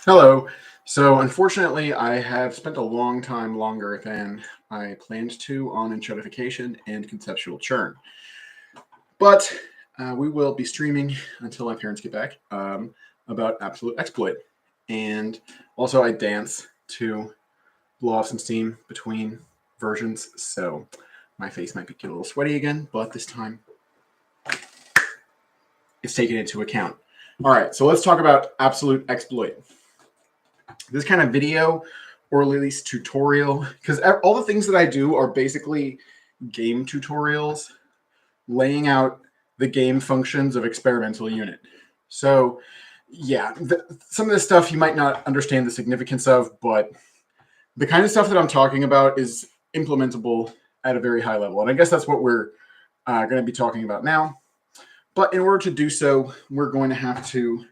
Hello. So unfortunately, I have spent a long time longer than I planned to on enshodification and conceptual churn. But we will be streaming until my parents get back about absolute exploit. And also I dance to blow off some steam between versions. So my face might get a little sweaty again, but this time it's taken into account. All right, so let's talk about absolute exploit. This kind of video, or at least tutorial, because all the things that I do are basically game tutorials laying out the game functions of experimental unit. So yeah, some of this stuff you might not understand the significance of, but the kind of stuff that I'm talking about is implementable at a very high level. And I guess that's what we're going to be talking about now. But in order to do so, we're going to have to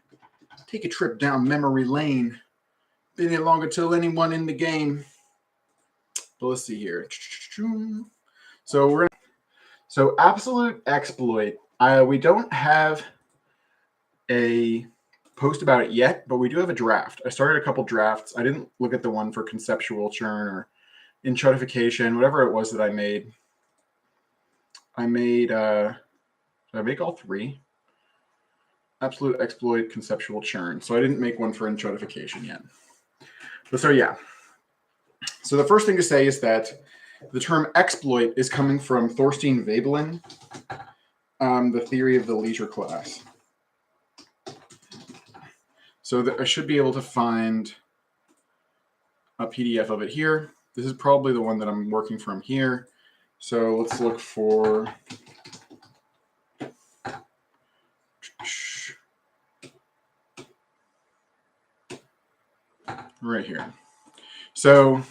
take a trip down memory lane. Been here longer till anyone in the game. But let's see here. So absolute exploit. We don't have a post about it yet, but we do have a draft. I started a couple drafts. I didn't look at the one for conceptual churn or enshodification, whatever it was that I made. Did I make all three? Absolute exploit, conceptual churn. So I didn't make one for enshodification yet. But so yeah. So the first thing to say is that the term exploit is coming from Thorstein Veblen, the theory of the leisure class. So I should be able to find a PDF of it here. This is probably the one that I'm working from here. So let's look for right here. So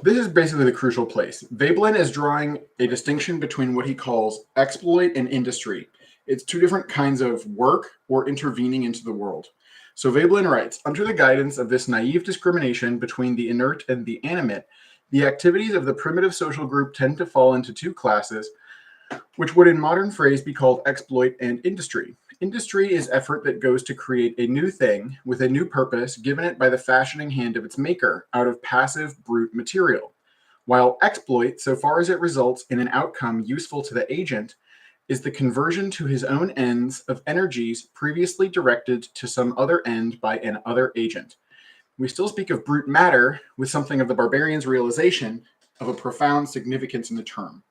this is basically the crucial place. Veblen is drawing a distinction between what he calls exploit and industry. It's two different kinds of work or intervening into the world. So Veblen writes, under the guidance of this naive discrimination between the inert and the animate, the activities of the primitive social group tend to fall into two classes, which would in modern phrase be called exploit and industry. Industry is effort that goes to create a new thing with a new purpose given it by the fashioning hand of its maker out of passive, brute material, while exploit, so far as it results in an outcome useful to the agent, is the conversion to his own ends of energies previously directed to some other end by an other agent. We still speak of brute matter with something of the barbarian's realization of a profound significance in the term.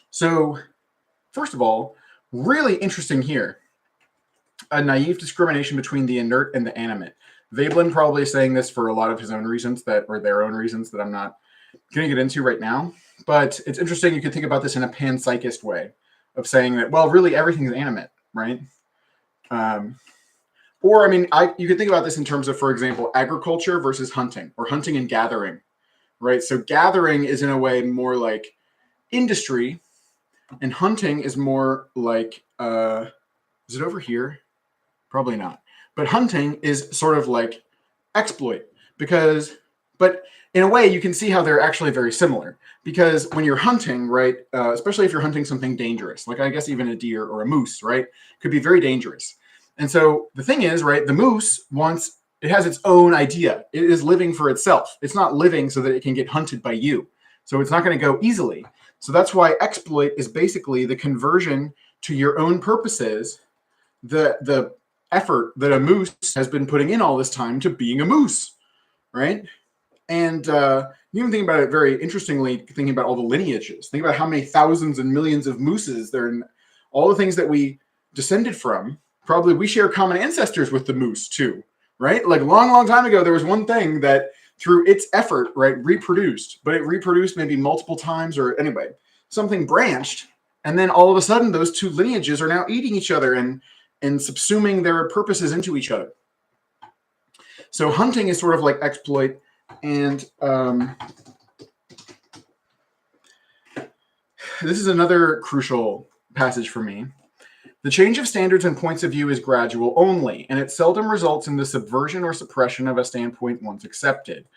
So, first of all, really interesting here, a naive discrimination between the inert and the animate. Veblen probably is saying this for a lot of his own reasons or their own reasons that I'm not going to get into right now. But it's interesting. You could think about this in a panpsychist way of saying that, well, really everything is animate, right? Or, I mean, you could think about this in terms of, for example, agriculture versus hunting, or hunting and gathering, right? So gathering is in a way more like industry, and hunting is more like, is it over here? Probably not. But hunting is sort of like exploit but in a way you can see how they're actually very similar, because when you're hunting, right, especially if you're hunting something dangerous, like I guess even a deer or a moose, right, could be very dangerous. And so the thing is, right, the moose it has its own idea. It is living for itself. It's not living so that it can get hunted by you. So it's not going to go easily. So that's why exploit is basically the conversion to your own purposes, the effort that a moose has been putting in all this time to being a moose, right? And you can think about it very interestingly, thinking about all the lineages. Think about how many thousands and millions of mooses there are, and all the things that we descended from. Probably we share common ancestors with the moose too, right? Like long, long time ago, there was one thing that through its effort, right, reproduced, but it reproduced maybe multiple times, or anyway, something branched. And then all of a sudden, those two lineages are now eating each other and subsuming their purposes into each other. So hunting is sort of like exploit. And this is another crucial passage for me. The change of standards and points of view is gradual only, and it seldom results in the subversion or suppression of a standpoint once accepted.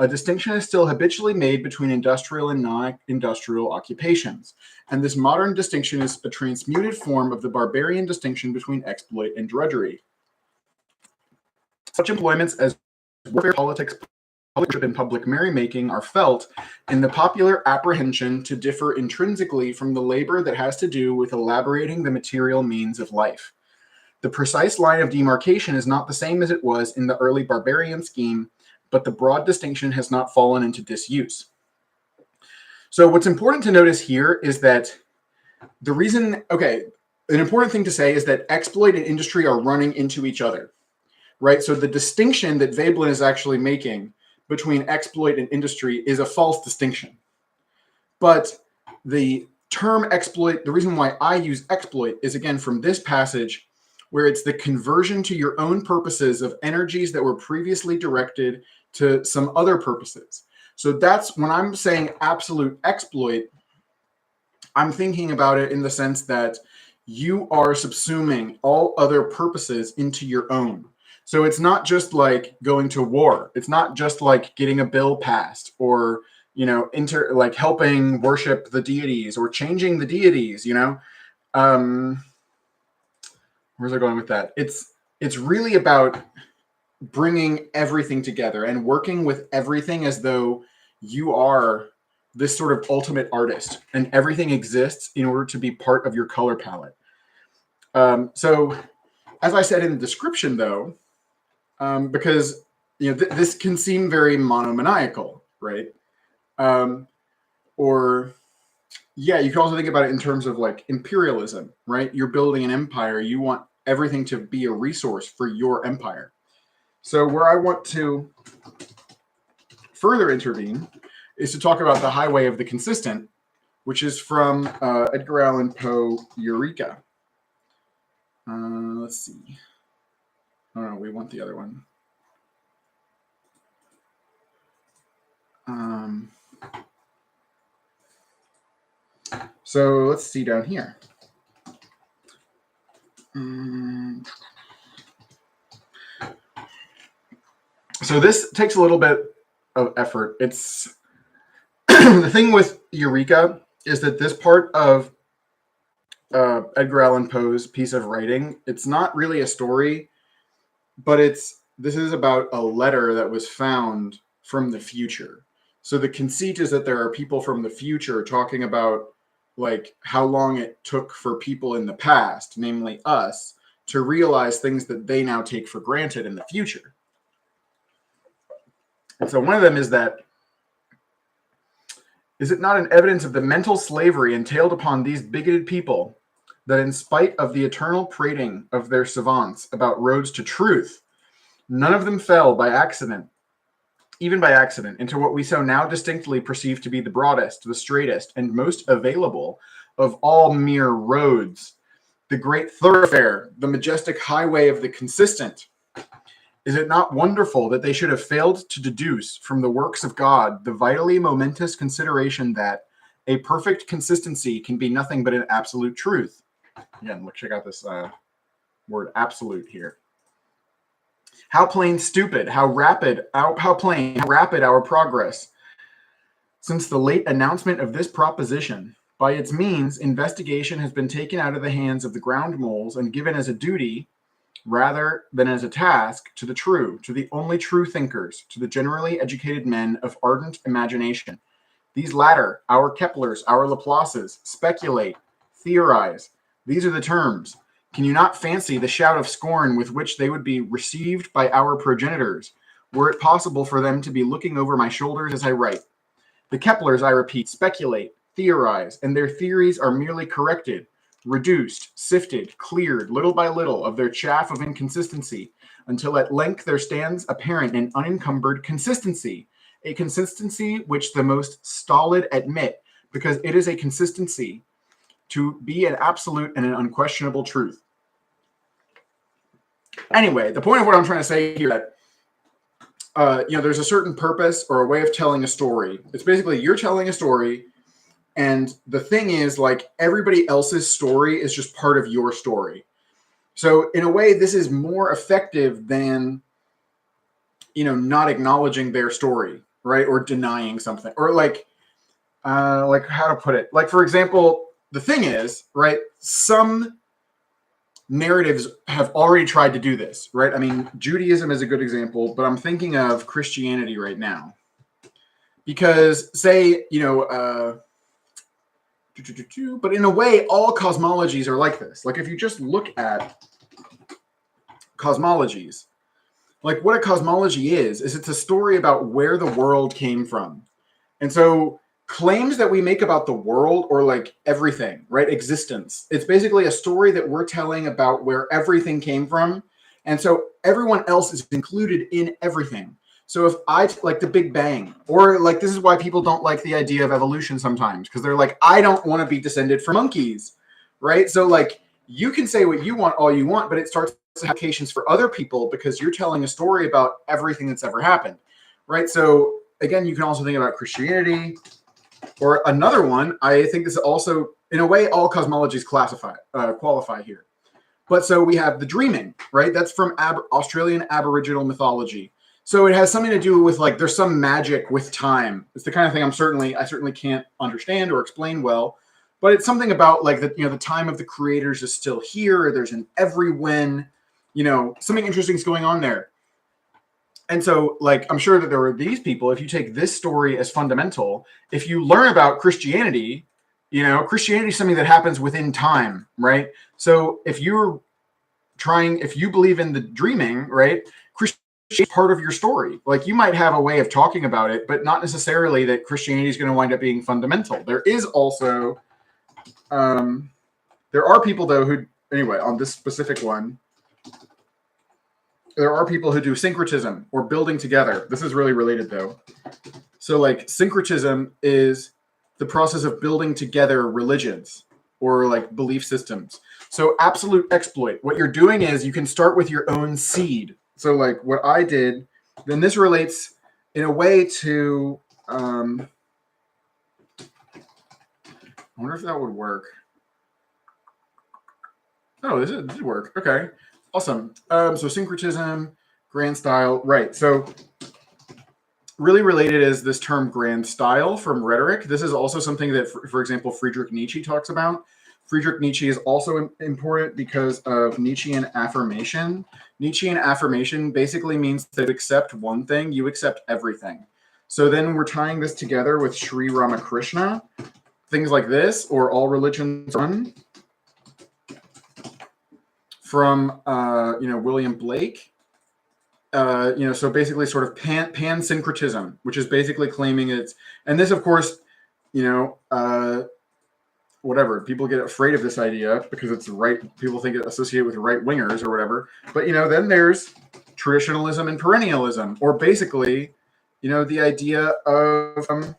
A distinction is still habitually made between industrial and non-industrial occupations, and this modern distinction is a transmuted form of the barbarian distinction between exploit and drudgery. Such employments as warfare, politics, public and public merrymaking are felt in the popular apprehension to differ intrinsically from the labor that has to do with elaborating the material means of life. The precise line of demarcation is not the same as it was in the early barbarian scheme, but the broad distinction has not fallen into disuse. So what's important to notice here is that the reason, an important thing to say is that exploit and industry are running into each other, right? So the distinction that Veblen is actually making between exploit and industry is a false distinction. But the term exploit, the reason why I use exploit is, again, from this passage, where it's the conversion to your own purposes of energies that were previously directed to some other purposes. So that's when I'm saying absolute exploit, I'm thinking about it in the sense that you are subsuming all other purposes into your own. So it's not just like going to war. It's not just like getting a bill passed or, like helping worship the deities or changing the deities, where's I going with that? It's really about bringing everything together and working with everything as though you are this sort of ultimate artist and everything exists in order to be part of your color palette. So as I said in the description, though, because this can seem very monomaniacal, right? You can also think about it in terms of like imperialism, right? You're building an empire. You want everything to be a resource for your empire. So where I want to further intervene is to talk about the highway of the consistent, which is from Edgar Allan Poe, Eureka. Let's see. Oh, no, we want the other one. So let's see down here. So this takes a little bit of effort. It's the thing with Eureka is that this part of Edgar Allan Poe's piece of writing, it's not really a story, but this is about a letter that was found from the future. So the conceit is that there are people from the future talking about like how long it took for people in the past, namely us, to realize things that they now take for granted in the future. And so one of them is that, is it not an evidence of the mental slavery entailed upon these bigoted people that in spite of the eternal prating of their savants about roads to truth, none of them fell by accident, even by accident, into what we so now distinctly perceive to be the broadest, the straightest, and most available of all mere roads, the great thoroughfare, the majestic highway of the consistent? Is it not wonderful that they should have failed to deduce from the works of God the vitally momentous consideration that a perfect consistency can be nothing but an absolute truth? Again, look, check out this word absolute here. How plain stupid, how rapid our progress. Since the late announcement of this proposition, by its means, investigation has been taken out of the hands of the ground moles and given as a duty, rather than as a task, to the only true thinkers, to the generally educated men of ardent imagination. These latter, our Keplers, our Laplaces, speculate, theorize. These are the terms. Can you not fancy the shout of scorn with which they would be received by our progenitors, were it possible for them to be looking over my shoulders as I write? The Keplers, I repeat, speculate, theorize, and their theories are merely corrected, reduced, sifted, cleared, little by little, of their chaff of inconsistency, until at length there stands apparent an unencumbered consistency, a consistency which the most stolid admit, because it is a consistency to be an absolute and an unquestionable truth. Anyway, the point of what I'm trying to say here is that there's a certain purpose or a way of telling a story. It's basically you're telling a story, and the thing is, like, everybody else's story is just part of your story. So in a way, this is more effective than not acknowledging their story. right? Or denying something, or like how to put it? Like, for example, the thing is, right? Some narratives have already tried to do this, right? I mean, Judaism is a good example, but I'm thinking of Christianity right now. Because, say, but in a way, all cosmologies are like this. Like, if you just look at cosmologies, like what a cosmology is it's a story about where the world came from. And so claims that we make about the world, or like everything, right? Existence. It's basically a story that we're telling about where everything came from. And so everyone else is included in everything. So if like the Big Bang, or like, this is why people don't like the idea of evolution sometimes, because they're like, I don't want to be descended from monkeys, right? So like, you can say what you want all you want, but it starts applications for other people because you're telling a story about everything that's ever happened, right? So again, you can also think about Christianity, or another one. I think this is also, in a way, all cosmologies qualify here. But so we have the dreaming, right? That's from Australian Aboriginal mythology. So it has something to do with, like, there's some magic with time. It's the kind of thing I certainly can't understand or explain well, but it's something about like the time of the creators is still here. There's an every when, something interesting is going on there. And so, like, I'm sure that there are these people, if you take this story as fundamental, if you learn about Christianity, Christianity is something that happens within time, right? So if you believe in the dreaming, right, Christianity is part of your story. Like, you might have a way of talking about it, but not necessarily that Christianity is going to wind up being fundamental. There is also, there are people, though, who, anyway, on this specific one, there are people who do syncretism, or building together. This is really related, though. So, like, syncretism is the process of building together religions, or like belief systems. So absolute exploit, what you're doing is you can start with your own seed. So like what I did, then this relates in a way to, I wonder if that would work. Oh, this did work. Okay, awesome. So syncretism, grand style, right? So really related is this term grand style from rhetoric. This is also something that, for example, Friedrich Nietzsche talks about. Friedrich Nietzsche is also important because of Nietzschean affirmation. Nietzschean affirmation basically means that you accept one thing, you accept everything. So then we're tying this together with Sri Ramakrishna, things like this, or all religions run, from William Blake. So basically sort of pan-syncretism, which is basically claiming it's, and this, of course, whatever, people get afraid of this idea because it's right. People think it associated with right wingers or whatever. But, then there's traditionalism and perennialism, or basically, the idea of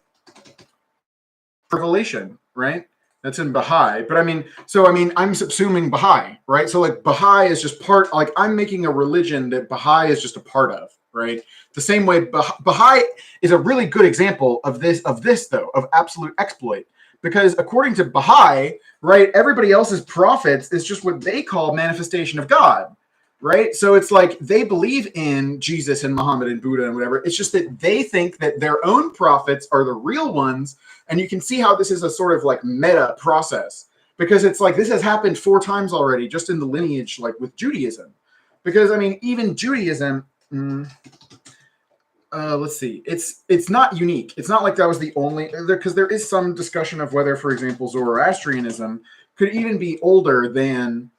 revelation, right? That's in Baha'i. But I'm subsuming Baha'i, right? So like Baha'i is just part, like I'm making a religion that Baha'i is just a part of, right? The same way Baha'i is a really good example of this though, of absolute exploit. Because according to Baha'i, right, everybody else's prophets is just what they call manifestation of God, right? So it's like they believe in Jesus and Muhammad and Buddha and whatever. It's just that they think that their own prophets are the real ones. And you can see how this is a sort of like meta process, because it's like this has happened 4 times already just in the lineage, like with Judaism. Because, even Judaism, let's see, it's not unique. It's not like that was the only, because there is some discussion of whether, for example, Zoroastrianism could even be older than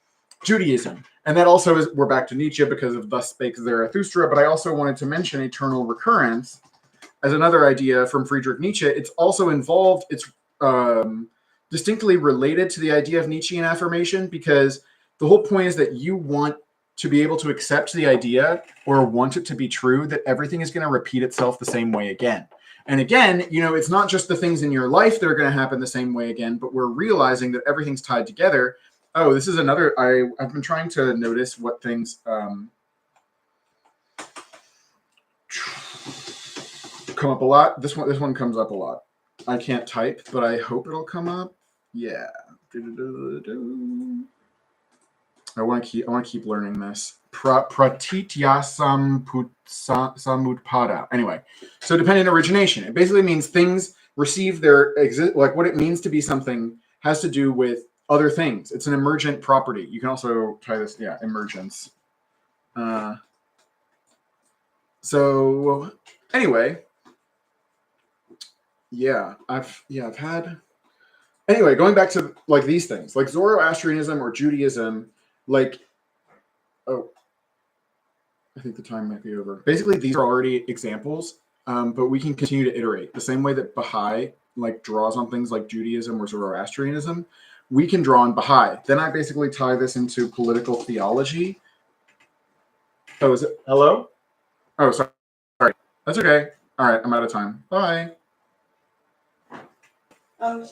Judaism. And that also is, we're back to Nietzsche because of thus spake Zarathustra, but I also wanted to mention eternal recurrence as another idea from Friedrich Nietzsche. It's also involved, it's distinctly related to the idea of Nietzschean affirmation, because the whole point is that you want to be able to accept the idea, or want it to be true, that everything is going to repeat itself the same way again. And again, it's not just the things in your life that are going to happen the same way again, but we're realizing that everything's tied together. Oh, this is another, I've been trying to notice what things come up a lot. This one comes up a lot. I can't type, but I hope it'll come up. Yeah. I want to keep learning this. Pratitya samutpada. Anyway, so dependent origination. It basically means things receive their like what it means to be something has to do with other things. It's an emergent property. You can also tie this, yeah, emergence. So anyway, yeah, I've had. Anyway, going back to like these things, like Zoroastrianism or Judaism, like, oh, I think the time might be over. Basically, these are already examples, but we can continue to iterate. The same way that Baha'i like draws on things like Judaism or Zoroastrianism, we can draw on Baha'i. Then I basically tie this into political theology. Oh, is it? Hello? Oh, sorry. That's okay. All right, I'm out of time. Bye. Oh,